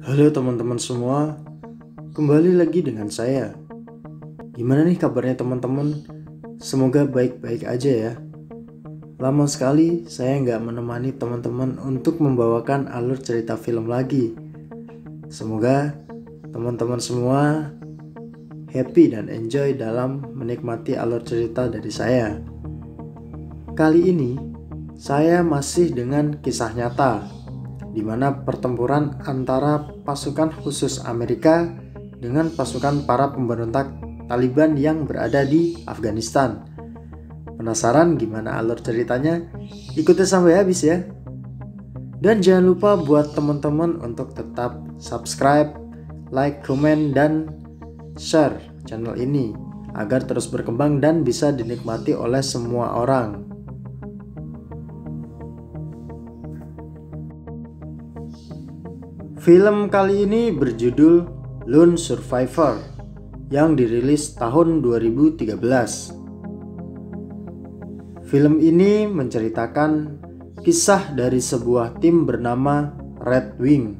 Halo teman-teman semua, kembali lagi dengan saya. Gimana nih kabarnya teman-teman? Semoga baik-baik aja ya. Lama sekali saya nggak menemani teman-teman untuk membawakan alur cerita film lagi. Semoga teman-teman semua happy dan enjoy dalam menikmati alur cerita dari saya. Kali ini saya masih dengan kisah nyata, di mana pertempuran antara pasukan khusus Amerika dengan pasukan para pemberontak Taliban yang berada di Afghanistan. Penasaran gimana alur ceritanya? Ikuti sampai habis ya. Dan jangan lupa buat teman-teman untuk tetap subscribe, like, komen, dan share channel ini agar terus berkembang dan bisa dinikmati oleh semua orang. Film kali ini berjudul Lone Survivor yang dirilis tahun 2013. Film ini menceritakan kisah dari sebuah tim bernama Red Wing.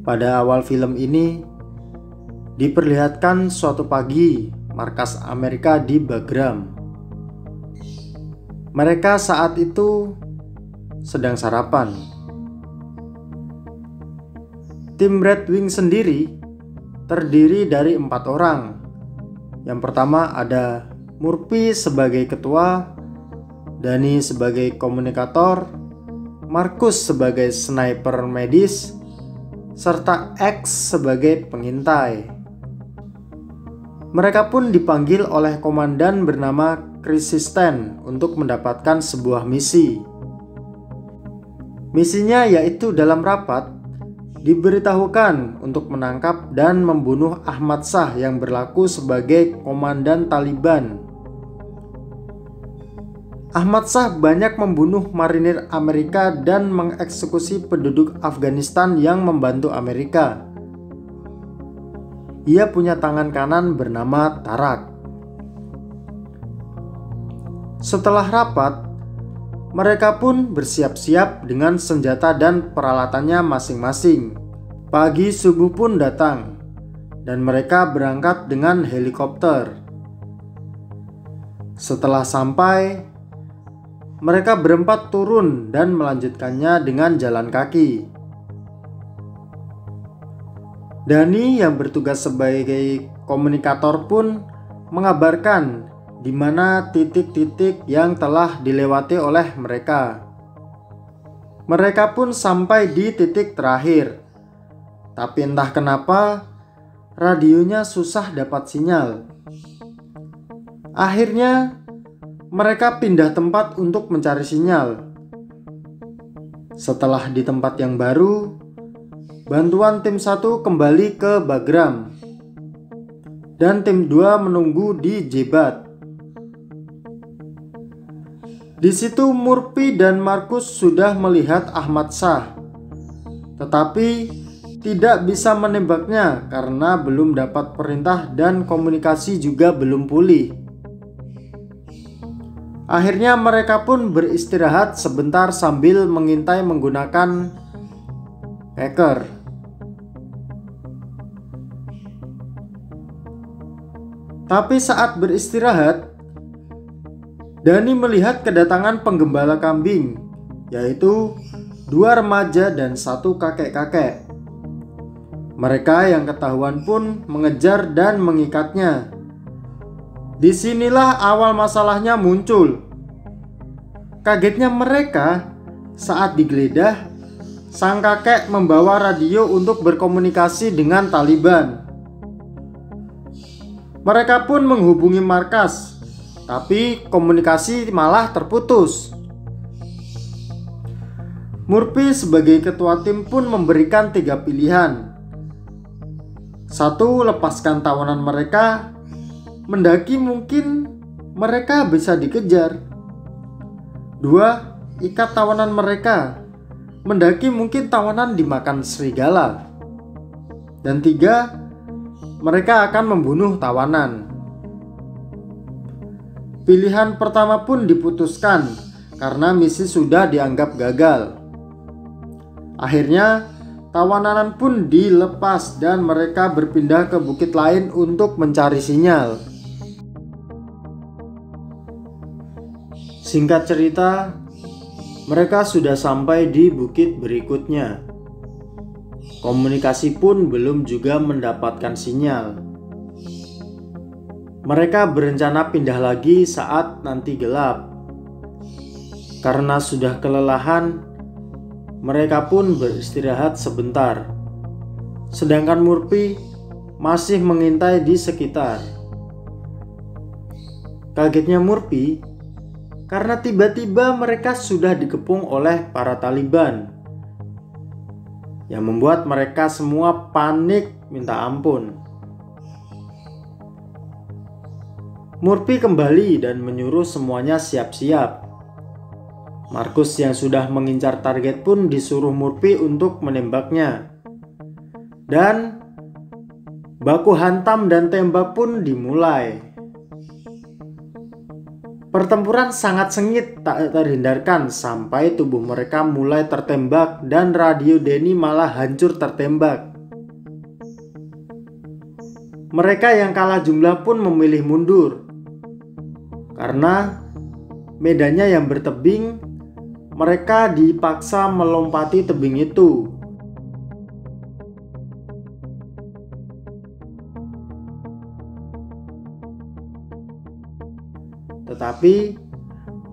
Pada awal film ini diperlihatkan suatu pagi markas Amerika di Bagram. Mereka saat itu sedang sarapan. Tim Red Wing sendiri terdiri dari 4 orang. Yang pertama ada Murphy sebagai ketua, Danny sebagai komunikator, Marcus sebagai sniper medis, serta X sebagai pengintai. Mereka pun dipanggil oleh komandan bernama Kristen untuk mendapatkan sebuah misi. Misinya yaitu dalam rapat diberitahukan untuk menangkap dan membunuh Ahmad Shah yang berlaku sebagai komandan Taliban. Ahmad Shah banyak membunuh marinir Amerika dan mengeksekusi penduduk Afghanistan yang membantu Amerika. Ia punya tangan kanan bernama Tarak. Setelah rapat, mereka pun bersiap-siap dengan senjata dan peralatannya masing-masing. Pagi subuh pun datang, dan mereka berangkat dengan helikopter. Setelah sampai, mereka berempat turun dan melanjutkannya dengan jalan kaki. Danny yang bertugas sebagai komunikator pun mengabarkan di mana titik-titik yang telah dilewati oleh mereka. Mereka pun sampai di titik terakhir, tapi entah kenapa radionya susah dapat sinyal. Akhirnya mereka pindah tempat untuk mencari sinyal. Setelah di tempat yang baru, bantuan tim 1 kembali ke Bagram dan tim 2 menunggu di Jebat. Di situ Murphy dan Marcus sudah melihat Ahmad Shah, tetapi tidak bisa menembaknya karena belum dapat perintah dan komunikasi juga belum pulih. Akhirnya mereka pun beristirahat sebentar sambil mengintai menggunakan hacker. Tapi saat beristirahat, Danny melihat kedatangan penggembala kambing, yaitu 2 remaja dan 1 kakek-kakek. Mereka yang ketahuan pun mengejar dan mengikatnya. Disinilah awal masalahnya muncul. Kagetnya mereka saat digeledah, sang kakek membawa radio untuk berkomunikasi dengan Taliban. Mereka pun menghubungi markas, tapi komunikasi malah terputus. Murphy sebagai ketua tim pun memberikan 3 pilihan. 1. Lepaskan tawanan mereka, mendaki mungkin mereka bisa dikejar. 2. Ikat tawanan mereka, mendaki mungkin tawanan dimakan serigala. Dan 3. Mereka akan membunuh tawanan. Pilihan pertama pun diputuskan karena misi sudah dianggap gagal. Akhirnya tawanan pun dilepas dan mereka berpindah ke bukit lain untuk mencari sinyal. Singkat cerita, mereka sudah sampai di bukit berikutnya. Komunikasi pun belum juga mendapatkan sinyal. Mereka berencana pindah lagi saat nanti gelap. Karena sudah kelelahan, mereka pun beristirahat sebentar. Sedangkan Murphy masih mengintai di sekitar. Kagetnya Murphy karena tiba-tiba mereka sudah dikepung oleh para Taliban, yang membuat mereka semua panik minta ampun. Murphy kembali dan menyuruh semuanya siap-siap. Markus yang sudah mengincar target pun disuruh Murphy untuk menembaknya. Dan baku hantam dan tembak pun dimulai. Pertempuran sangat sengit tak terhindarkan sampai tubuh mereka mulai tertembak dan radio Denny malah hancur tertembak. Mereka yang kalah jumlah pun memilih mundur. Karena medannya yang bertebing, mereka dipaksa melompati tebing itu. Tetapi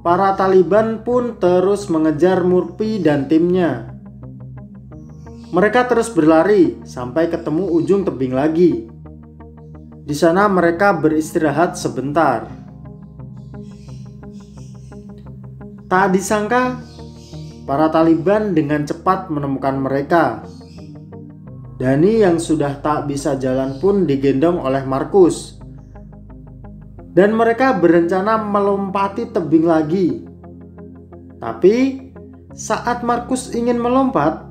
para Taliban pun terus mengejar Murphy dan timnya. Mereka terus berlari sampai ketemu ujung tebing lagi. Di sana mereka beristirahat sebentar. Tak disangka, para Taliban dengan cepat menemukan mereka. Danny yang sudah tak bisa jalan pun digendong oleh Markus. Dan mereka berencana melompati tebing lagi. Tapi saat Markus ingin melompat,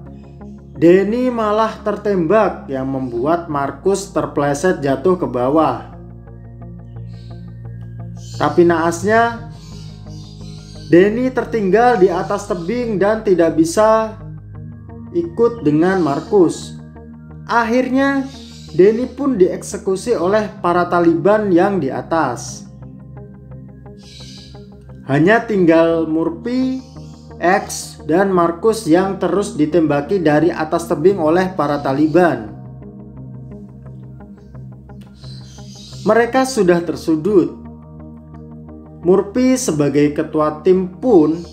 Danny malah tertembak yang membuat Markus terpleset jatuh ke bawah. Tapi naasnya, Danny tertinggal di atas tebing dan tidak bisa ikut dengan Markus. Akhirnya Danny pun dieksekusi oleh para Taliban yang di atas. Hanya tinggal Murphy, X, dan Markus yang terus ditembaki dari atas tebing oleh para Taliban. Mereka sudah tersudut. Murphy sebagai ketua tim pun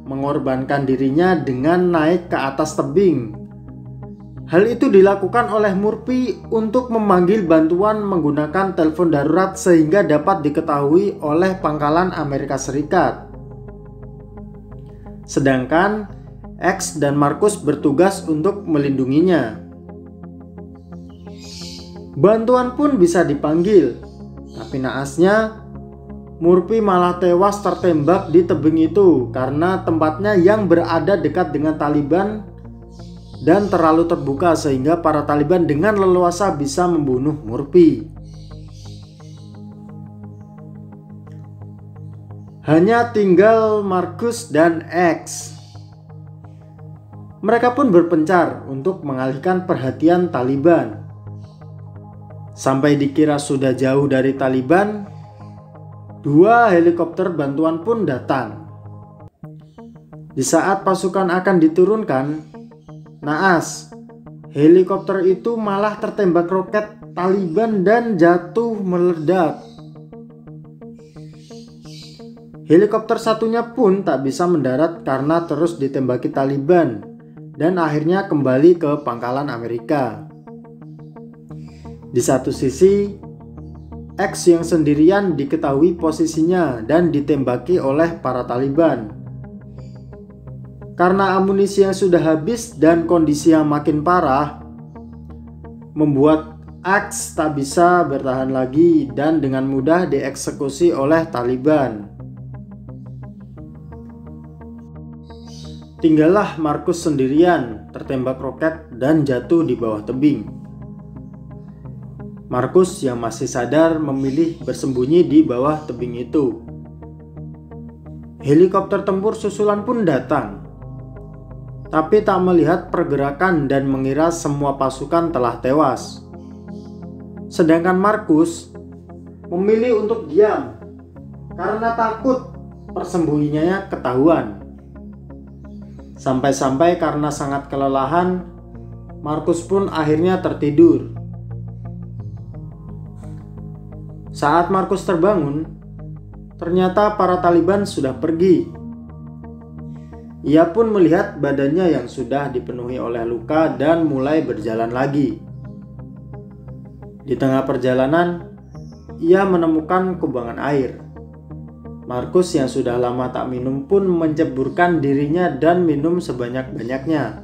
mengorbankan dirinya dengan naik ke atas tebing. Hal itu dilakukan oleh Murphy untuk memanggil bantuan menggunakan telepon darurat sehingga dapat diketahui oleh pangkalan Amerika Serikat. Sedangkan X dan Markus bertugas untuk melindunginya. Bantuan pun bisa dipanggil, tapi naasnya Murphy malah tewas tertembak di tebing itu karena tempatnya yang berada dekat dengan Taliban dan terlalu terbuka sehingga para Taliban dengan leluasa bisa membunuh Murphy. Hanya tinggal Markus dan X. Mereka pun berpencar untuk mengalihkan perhatian Taliban. Sampai dikira sudah jauh dari Taliban, 2 helikopter bantuan pun datang. Di saat pasukan akan diturunkan, naas, helikopter itu malah tertembak roket Taliban dan jatuh meledak. Helikopter satunya pun tak bisa mendarat karena terus ditembaki Taliban dan akhirnya kembali ke pangkalan Amerika. Di satu sisi, X yang sendirian diketahui posisinya dan ditembaki oleh para Taliban. Karena amunisi yang sudah habis dan kondisi yang makin parah, membuat X tak bisa bertahan lagi dan dengan mudah dieksekusi oleh Taliban. Tinggallah Markus sendirian, tertembak roket dan jatuh di bawah tebing. Markus yang masih sadar memilih bersembunyi di bawah tebing itu. Helikopter tempur susulan pun datang. tapi tak melihat pergerakan dan mengira semua pasukan telah tewas. Sedangkan Markus memilih untuk diam karena takut persembunyiannya ketahuan. Sampai-sampai karena sangat kelelahan, Markus pun akhirnya tertidur. Saat Markus terbangun, ternyata para Taliban sudah pergi. Ia pun melihat badannya yang sudah dipenuhi oleh luka dan mulai berjalan lagi. Di tengah perjalanan, ia menemukan kubangan air. Markus yang sudah lama tak minum pun menceburkan dirinya dan minum sebanyak-banyaknya.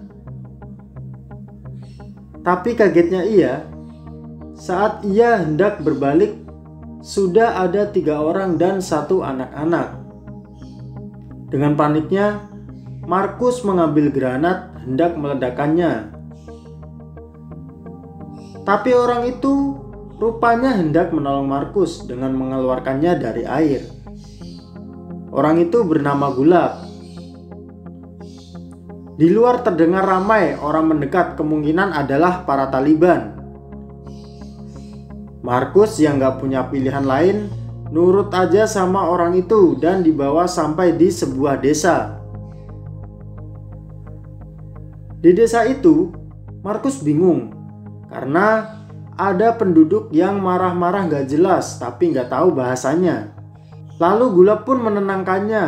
Tapi kagetnya ia, saat ia hendak berbalik, sudah ada 3 orang dan 1 anak-anak. Dengan paniknya, Markus mengambil granat hendak meledakkannya. Tapi orang itu rupanya hendak menolong Markus dengan mengeluarkannya dari air. Orang itu bernama Gulab. Di luar terdengar ramai orang mendekat, kemungkinan adalah para Taliban. Markus yang gak punya pilihan lain nurut aja sama orang itu dan dibawa sampai di sebuah desa. Di desa itu, Markus bingung karena ada penduduk yang marah-marah gak jelas tapi gak tahu bahasanya. Lalu Gulab pun menenangkannya,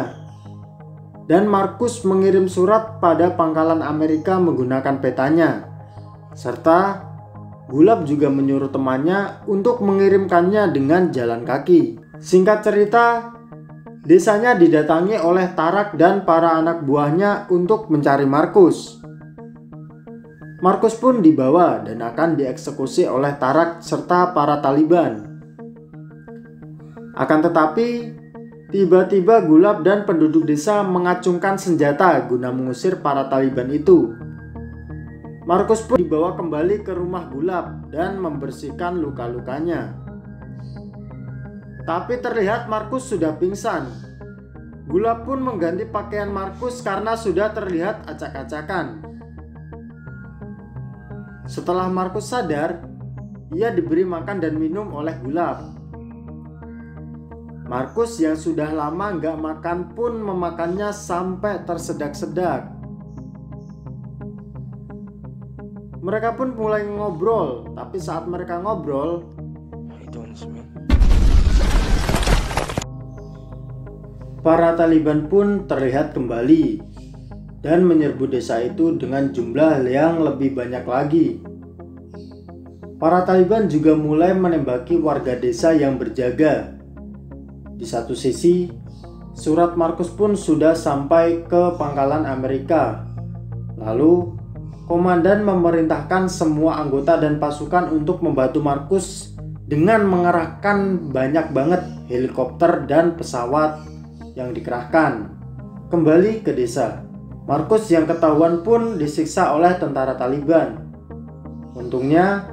dan Markus mengirim surat pada pangkalan Amerika menggunakan petanya, serta Gulab juga menyuruh temannya untuk mengirimkannya dengan jalan kaki. Singkat cerita, desanya didatangi oleh Tarak dan para anak buahnya untuk mencari Markus. Markus pun dibawa dan akan dieksekusi oleh Tarak serta para Taliban. Akan tetapi, tiba-tiba Gulab dan penduduk desa mengacungkan senjata guna mengusir para Taliban itu. Markus pun dibawa kembali ke rumah Gulab dan membersihkan luka-lukanya. Tapi terlihat Markus sudah pingsan. Gulab pun mengganti pakaian Markus karena sudah terlihat acak-acakan. Setelah Markus sadar, ia diberi makan dan minum oleh Gulab. Markus yang sudah lama gak makan pun memakannya sampai tersedak-sedak. Mereka pun mulai ngobrol, tapi saat mereka ngobrol, para Taliban pun terlihat kembali dan menyerbu desa itu dengan jumlah yang lebih banyak lagi. Para Taliban juga mulai menembaki warga desa yang berjaga. Di satu sisi, surat Markus pun sudah sampai ke pangkalan Amerika. Lalu, komandan memerintahkan semua anggota dan pasukan untuk membantu Markus dengan mengerahkan banyak banget helikopter dan pesawat yang dikerahkan. Kembali ke desa, Markus yang ketahuan pun disiksa oleh tentara Taliban. Untungnya,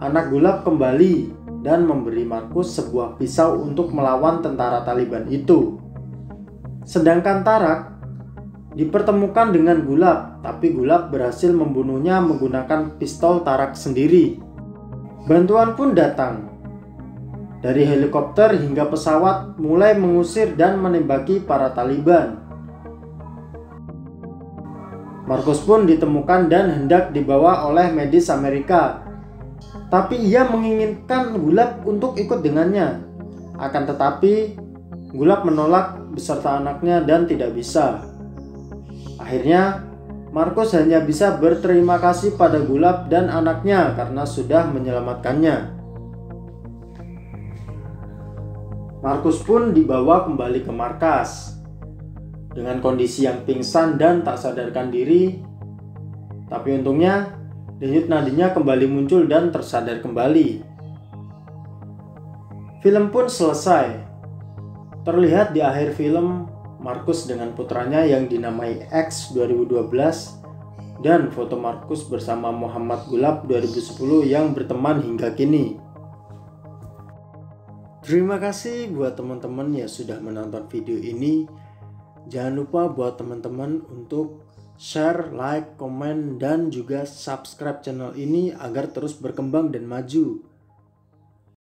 anak Gulab kembali dan memberi Markus sebuah pisau untuk melawan tentara Taliban itu. Sedangkan Tarak dipertemukan dengan Gulab, tapi Gulab berhasil membunuhnya menggunakan pistol Tarak sendiri. Bantuan pun datang. Dari helikopter hingga pesawat mulai mengusir dan menembaki para Taliban. Markus pun ditemukan dan hendak dibawa oleh medis Amerika. Tapi ia menginginkan Gulab untuk ikut dengannya. Akan tetapi, Gulab menolak beserta anaknya dan tidak bisa. Akhirnya, Markus hanya bisa berterima kasih pada Gulab dan anaknya karena sudah menyelamatkannya. Markus pun dibawa kembali ke markas dengan kondisi yang pingsan dan tak sadarkan diri. Tapi untungnya, denyut nadinya kembali muncul dan tersadar kembali. Film pun selesai. Terlihat di akhir film Markus dengan putranya yang dinamai X 2012 dan foto Markus bersama Muhammad Gulab 2010 yang berteman hingga kini. Terima kasih buat teman-teman yang sudah menonton video ini. Jangan lupa buat teman-teman untuk share, like, komen, dan juga subscribe channel ini agar terus berkembang dan maju.